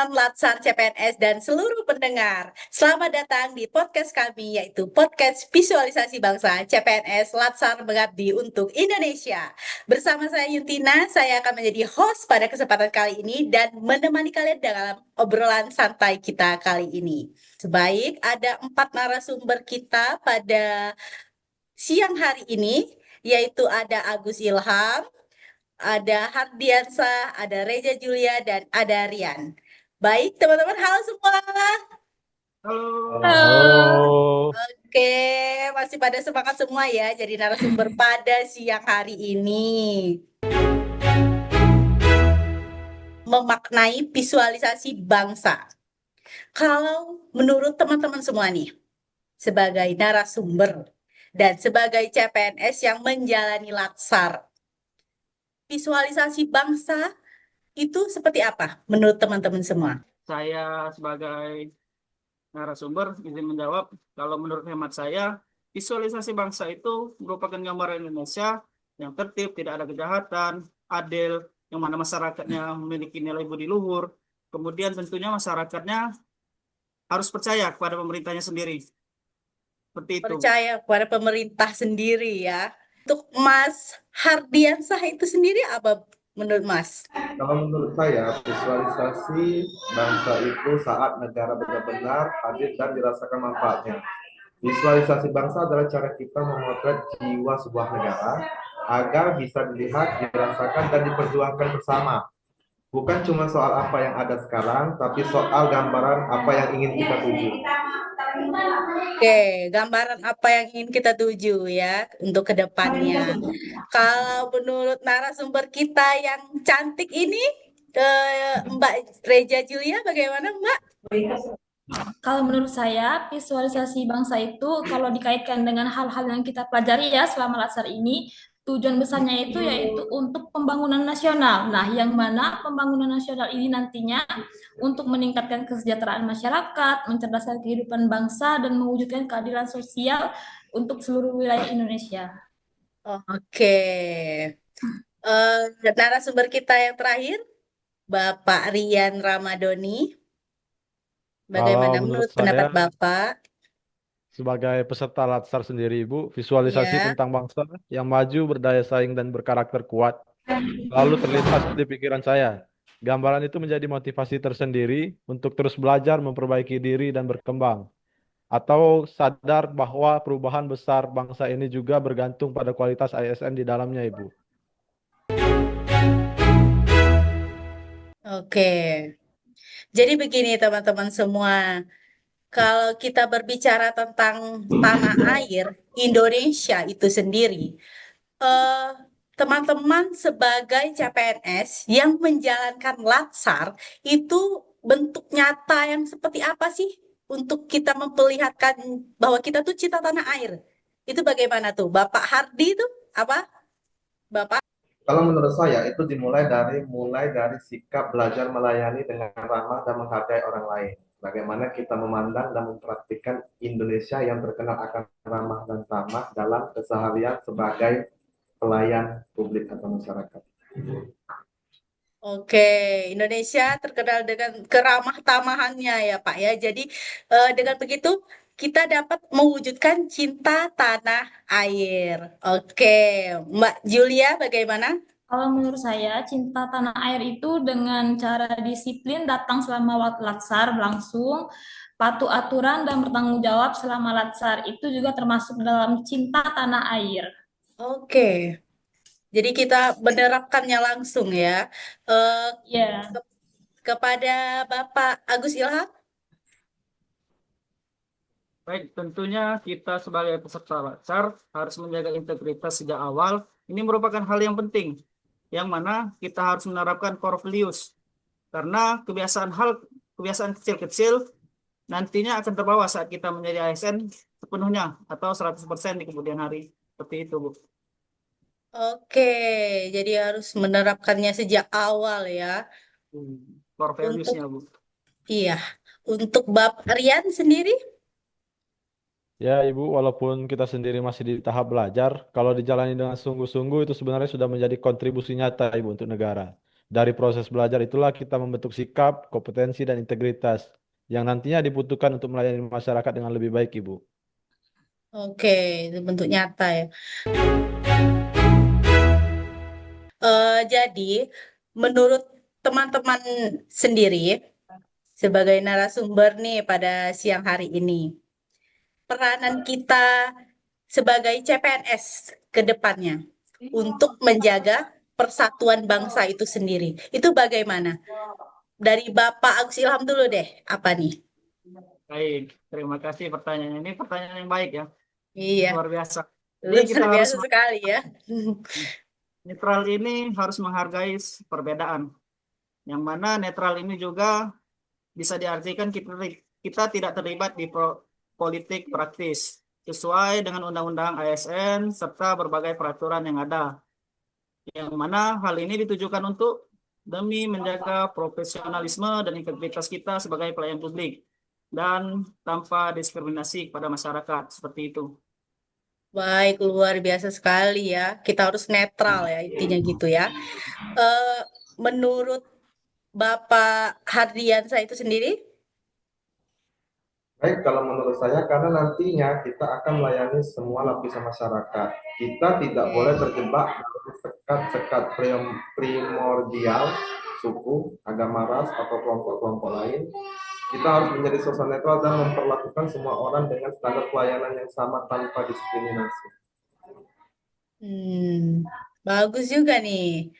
teman-teman Latsar CPNS dan seluruh pendengar. Selamat datang di podcast kami, yaitu podcast visualisasi bangsa CPNS Latsar Mengabdi untuk Indonesia. Bersama saya Yuntina, saya akan menjadi host pada kesempatan kali ini dan menemani kalian dalam obrolan santai kita kali ini. Sebaik ada 4 narasumber kita pada siang hari ini, yaitu ada Agus Ilham, ada Hardiansah, ada Reja Julia, dan ada Rian. Baik, teman-teman, halo semua. Halo. Halo. Oke, masih pada semangat semua ya jadi narasumber pada siang hari ini. Memaknai visualisasi bangsa. Kalau menurut teman-teman semua nih, sebagai narasumber dan sebagai CPNS yang menjalani Latsar, visualisasi bangsa itu seperti apa menurut teman-teman semua? Saya sebagai narasumber izin menjawab. Kalau menurut hemat saya, visualisasi bangsa itu merupakan gambaran Indonesia yang tertib, tidak ada kejahatan, adil, yang mana masyarakatnya memiliki nilai budi luhur. Kemudian tentunya masyarakatnya harus percaya kepada pemerintahnya sendiri. Seperti itu. Percaya kepada pemerintah sendiri ya. Untuk Mas Hardiansah itu sendiri apa menurut Mas? Kalau menurut saya, visualisasi bangsa itu saat negara benar-benar hadir dan dirasakan manfaatnya. Visualisasi bangsa adalah cara kita memotret jiwa sebuah negara agar bisa dilihat, dirasakan, dan diperjuangkan bersama. Bukan cuma soal apa yang ada sekarang, tapi soal gambaran apa yang ingin kita tuju. Oke, gambaran apa yang ingin kita tuju ya untuk kedepannya. Kalau menurut narasumber kita yang cantik ini, Mbak Reja Julia, bagaimana Mbak? Kalau menurut saya, visualisasi bangsa itu kalau dikaitkan dengan hal-hal yang kita pelajari ya selama Latsar ini, tujuan besarnya itu yaitu untuk pembangunan nasional. Nah, yang mana pembangunan nasional ini nantinya untuk meningkatkan kesejahteraan masyarakat, mencerdaskan kehidupan bangsa, dan mewujudkan keadilan sosial untuk seluruh wilayah Indonesia. Oke. Narasumber kita yang terakhir, Bapak Rian Ramadoni. Bagaimana Kalau menurut menurut pendapat saya, Bapak? sebagai peserta Latsar sendiri, Ibu, visualisasi Ya, tentang bangsa yang maju, berdaya saing, dan berkarakter kuat selalu terlintas di pikiran saya. Gambaran itu menjadi motivasi tersendiri untuk terus belajar, memperbaiki diri, dan berkembang. Atau sadar bahwa perubahan besar bangsa ini juga bergantung pada kualitas ASN di dalamnya, Ibu. oke. Jadi begini teman-teman semua, kalau kita berbicara tentang tanah air Indonesia itu sendiri, eh, teman-teman sebagai CPNS yang menjalankan Latsar itu bentuk nyata yang seperti apa sih untuk kita memperlihatkan bahwa kita tuh cinta tanah air? Itu bagaimana tuh, Bapak Hardi itu apa? Bapak? Kalau menurut saya itu mulai dari sikap belajar melayani dengan ramah dan menghargai orang lain. Bagaimana kita memandang dan mempraktikkan Indonesia yang terkenal akan ramah dan tamah dalam keseharian sebagai pelayan publik atau masyarakat. Oke, Indonesia terkenal dengan keramah tamahannya ya Pak ya. Jadi dengan begitu kita dapat mewujudkan cinta tanah air. Oke, Mbak Julia bagaimana? Kalau menurut saya, cinta tanah air itu dengan cara disiplin datang selama Latsar berlangsung, patuh aturan dan bertanggung jawab selama Latsar itu juga termasuk dalam cinta tanah air. Oke, jadi kita menerapkannya langsung ya. Eh, Ya, ke- kepada Bapak Agus Ilham. Baik, tentunya kita sebagai peserta Latsar harus menjaga integritas sejak awal. Ini merupakan hal yang penting, yang mana kita harus menerapkan core values. Karena kebiasaan kecil-kecil nantinya akan terbawa saat kita menjadi ASN sepenuhnya atau 100% di kemudian hari. Seperti itu, Bu. Oke, jadi harus menerapkannya sejak awal ya. Core Untuk values-nya, Bu. iya, untuk Bapak Rian sendiri. Ya, Ibu, walaupun kita sendiri masih di tahap belajar, kalau dijalani dengan sungguh-sungguh itu sebenarnya sudah menjadi kontribusi nyata, Ibu, untuk negara. Dari proses belajar itulah kita membentuk sikap, kompetensi, dan integritas yang nantinya dibutuhkan untuk melayani masyarakat dengan lebih baik, Ibu. Oke, itu bentuk nyata ya. Jadi, menurut teman-teman sendiri, sebagai narasumber nih pada siang hari ini, peranan kita sebagai CPNS ke depannya untuk menjaga persatuan bangsa itu sendiri, itu bagaimana? Dari Bapak Agus Ilham dulu deh, apa nih? Baik, terima kasih pertanyaannya. Ini pertanyaan yang baik ya, Iya, luar biasa. Jadi luar kita harus biasa sekali ya. netral ini harus menghargai perbedaan. Yang mana netral ini juga bisa diartikan kita tidak terlibat di politik praktis sesuai dengan Undang-Undang ASN serta berbagai peraturan yang ada. Yang mana hal ini ditujukan untuk demi menjaga profesionalisme dan integritas kita sebagai pelayan publik dan tanpa diskriminasi kepada masyarakat seperti itu. Baik, luar biasa sekali ya. Kita harus netral ya, intinya gitu ya. Eh, Menurut Bapak Hardiansa itu sendiri? Baik, kalau menurut saya karena nantinya kita akan melayani semua lapisan masyarakat. Kita tidak boleh terjebak dalam sekat-sekat primordial, suku, agama ras, atau kelompok-kelompok lain. Kita harus menjadi sosok netral dan memperlakukan semua orang dengan standar pelayanan yang sama tanpa diskriminasi. Bagus juga nih.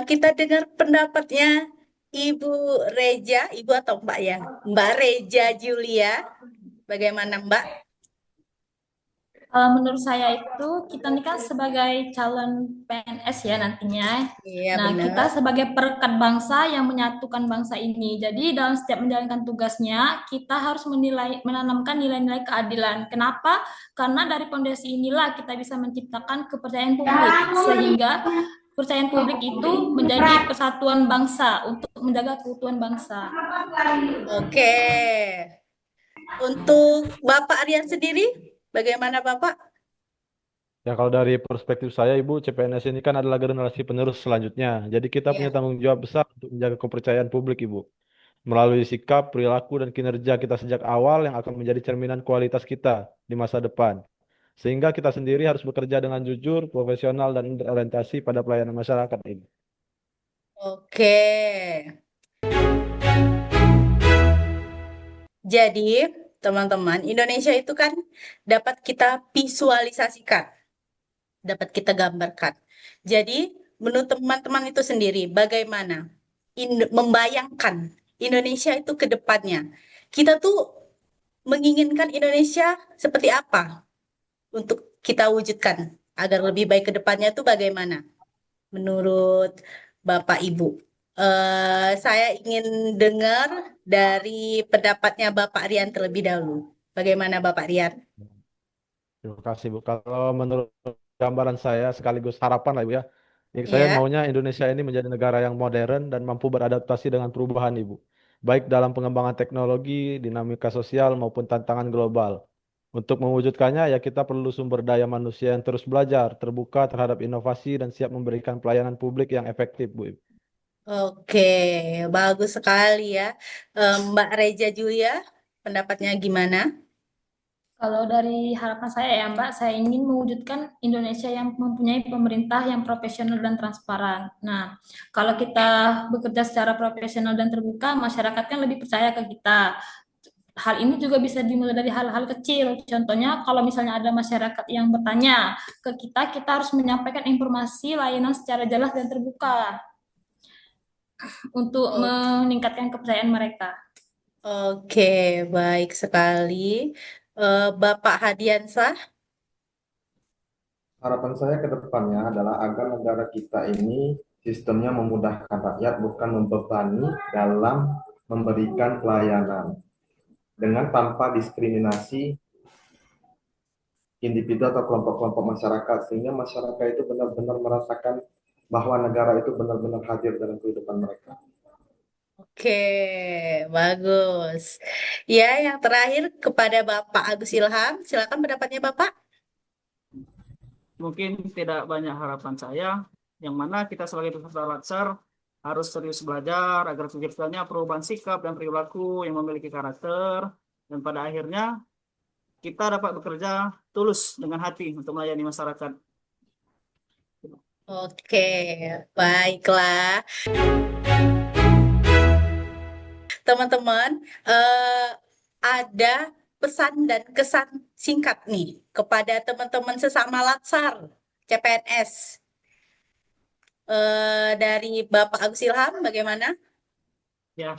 Kita dengar pendapatnya Ibu Reja, Ibu atau Mbak ya? Mbak Reja Julia. Bagaimana Mbak? Menurut saya itu kita ini kan sebagai calon PNS ya nantinya. Iya Nah, benar. kita sebagai perekat bangsa yang menyatukan bangsa ini. Jadi dalam setiap menjalankan tugasnya, kita harus menanamkan nilai-nilai keadilan. Kenapa? Karena dari fondasi inilah kita bisa menciptakan kepercayaan publik sehingga kepercayaan publik itu menjadi persatuan bangsa untuk menjaga keutuhan bangsa. Oke. Untuk Bapak Aryan sendiri, bagaimana Bapak? Ya, kalau dari perspektif saya, Ibu, CPNS ini kan adalah generasi penerus selanjutnya. Jadi kita punya Iya. tanggung jawab besar untuk menjaga kepercayaan publik, Ibu. Melalui sikap, perilaku, dan kinerja kita sejak awal yang akan menjadi cerminan kualitas kita di masa depan. Sehingga kita sendiri harus bekerja dengan jujur, profesional, dan berorientasi pada pelayanan masyarakat ini. Oke. Jadi, teman-teman, Indonesia itu kan dapat kita visualisasikan, dapat kita gambarkan. Jadi, menurut teman-teman itu sendiri, bagaimana membayangkan Indonesia itu ke depannya? Kita tuh menginginkan Indonesia seperti apa untuk kita wujudkan agar lebih baik ke depannya itu bagaimana? Menurut Bapak Ibu. Saya ingin dengar dari pendapatnya Bapak Rian terlebih dahulu. Bagaimana Bapak Rian? Terima kasih, Bu. Kalau menurut gambaran saya sekaligus harapan lah, Ibu ya. Saya Ya, maunya Indonesia ini menjadi negara yang modern dan mampu beradaptasi dengan perubahan, Ibu. Baik dalam pengembangan teknologi, dinamika sosial, maupun tantangan global. Untuk mewujudkannya, ya kita perlu sumber daya manusia yang terus belajar, terbuka terhadap inovasi, dan siap memberikan pelayanan publik yang efektif, Bu. oke, bagus sekali ya. Mbak Reja Julia, pendapatnya gimana? Kalau dari harapan saya ya Mbak, saya ingin mewujudkan Indonesia yang mempunyai pemerintah yang profesional dan transparan. Nah, kalau kita bekerja secara profesional dan terbuka, masyarakat kan lebih percaya ke kita. Hal ini juga bisa dimulai dari hal-hal kecil. Contohnya, kalau misalnya ada masyarakat yang bertanya ke kita harus menyampaikan informasi layanan secara jelas dan terbuka untuk O- meningkatkan kepercayaan mereka. Oke, baik sekali. Bapak Hadiansah, Harapan saya ke depannya adalah agar negara kita ini sistemnya memudahkan rakyat, bukan membebani dalam memberikan pelayanan dengan tanpa diskriminasi individu atau kelompok-kelompok masyarakat, sehingga masyarakat itu benar-benar merasakan bahwa negara itu benar-benar hadir dalam kehidupan mereka. oke, bagus. Ya, yang terakhir kepada Bapak Agus Ilham, silakan pendapatnya Bapak. Mungkin tidak banyak harapan saya, yang mana kita sebagai peserta latsar harus serius belajar agar terciptanya perubahan sikap dan perilaku yang memiliki karakter, dan pada akhirnya kita dapat bekerja tulus dengan hati untuk melayani masyarakat. Oke, baiklah. Teman-teman, ada pesan dan kesan singkat nih kepada teman-teman sesama Latsar CPNS. Dari Bapak Agus Ilham, bagaimana? Ya,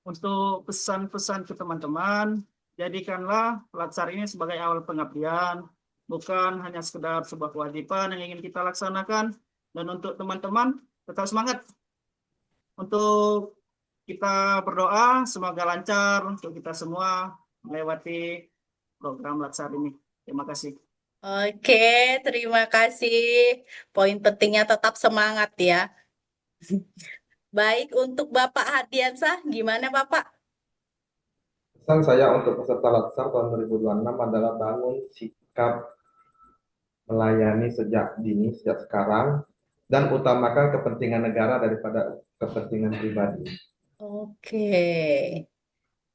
untuk pesan-pesan ke teman-teman, jadikanlah Latsar ini sebagai awal pengabdian, bukan hanya sekedar sebuah kewajiban yang ingin kita laksanakan. Dan untuk teman-teman, tetap semangat. Untuk kita berdoa, semoga lancar untuk kita semua melewati program Latsar ini. Terima kasih. Oke, terima kasih. Poin pentingnya tetap semangat ya. Baik, untuk Bapak Hardiansah, gimana Bapak? Pesan saya untuk peserta Latsar tahun 2026 adalah bangun sikap melayani sejak dini, sejak sekarang, dan utamakan kepentingan negara daripada kepentingan pribadi. Oke,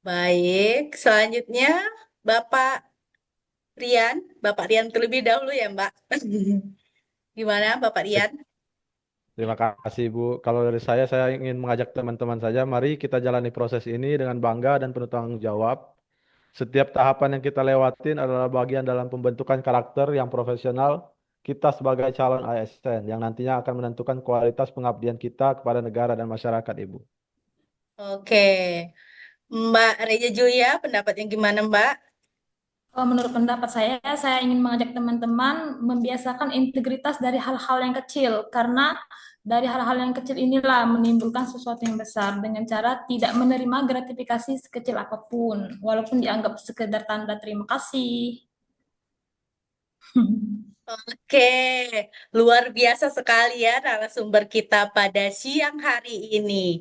baik. Selanjutnya, Bapak Rian terlebih dahulu ya, Mbak. Gimana, Bapak Rian? Terima kasih, Bu. Kalau dari saya ingin mengajak teman-teman saja, mari kita jalani proses ini dengan bangga dan penuh tanggung jawab. Setiap tahapan yang kita lewatin adalah bagian dalam pembentukan karakter yang profesional kita sebagai calon ASN yang nantinya akan menentukan kualitas pengabdian kita kepada negara dan masyarakat, Ibu. Oke, Mbak Reja Julia, pendapatnya gimana, Mbak? Menurut pendapat saya ingin mengajak teman-teman membiasakan integritas dari hal-hal yang kecil, karena dari hal-hal yang kecil inilah menimbulkan sesuatu yang besar dengan cara tidak menerima gratifikasi sekecil apapun, walaupun dianggap sekedar tanda terima kasih. Oke, luar biasa sekali ya narasumber kita pada siang hari ini.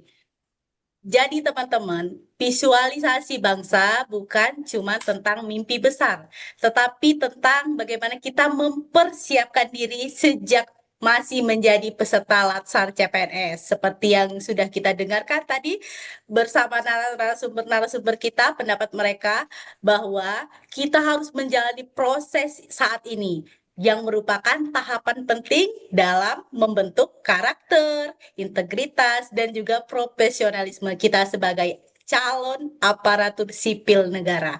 Jadi teman-teman, visualisasi bangsa bukan cuma tentang mimpi besar, tetapi tentang bagaimana kita mempersiapkan diri sejak masih menjadi peserta Latsar CPNS. Seperti yang sudah kita dengarkan tadi bersama narasumber kita, pendapat mereka bahwa kita harus menjalani proses saat ini yang merupakan tahapan penting dalam membentuk karakter, integritas, dan juga profesionalisme kita sebagai calon aparatur sipil negara.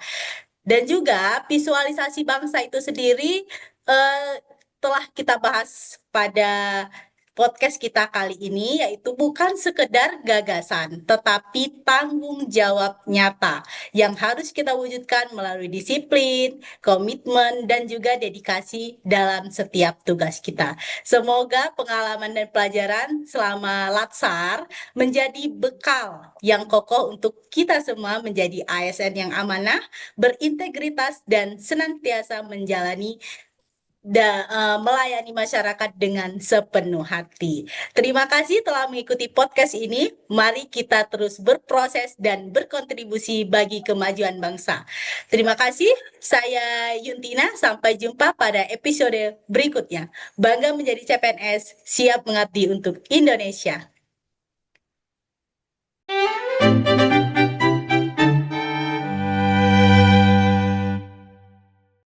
Dan juga visualisasi bangsa itu sendiri telah kita bahas pada podcast kita kali ini, yaitu bukan sekedar gagasan, tetapi tanggung jawab nyata yang harus kita wujudkan melalui disiplin, komitmen, dan juga dedikasi dalam setiap tugas kita. Semoga pengalaman dan pelajaran selama Latsar menjadi bekal yang kokoh untuk kita semua menjadi ASN yang amanah, berintegritas, dan senantiasa melayani masyarakat dengan sepenuh hati. Terima kasih telah mengikuti podcast ini. Mari kita terus berproses dan berkontribusi bagi kemajuan bangsa. Terima kasih. Saya Yuntina. Sampai jumpa pada episode berikutnya. Bangga menjadi CPNS, siap mengabdi untuk Indonesia.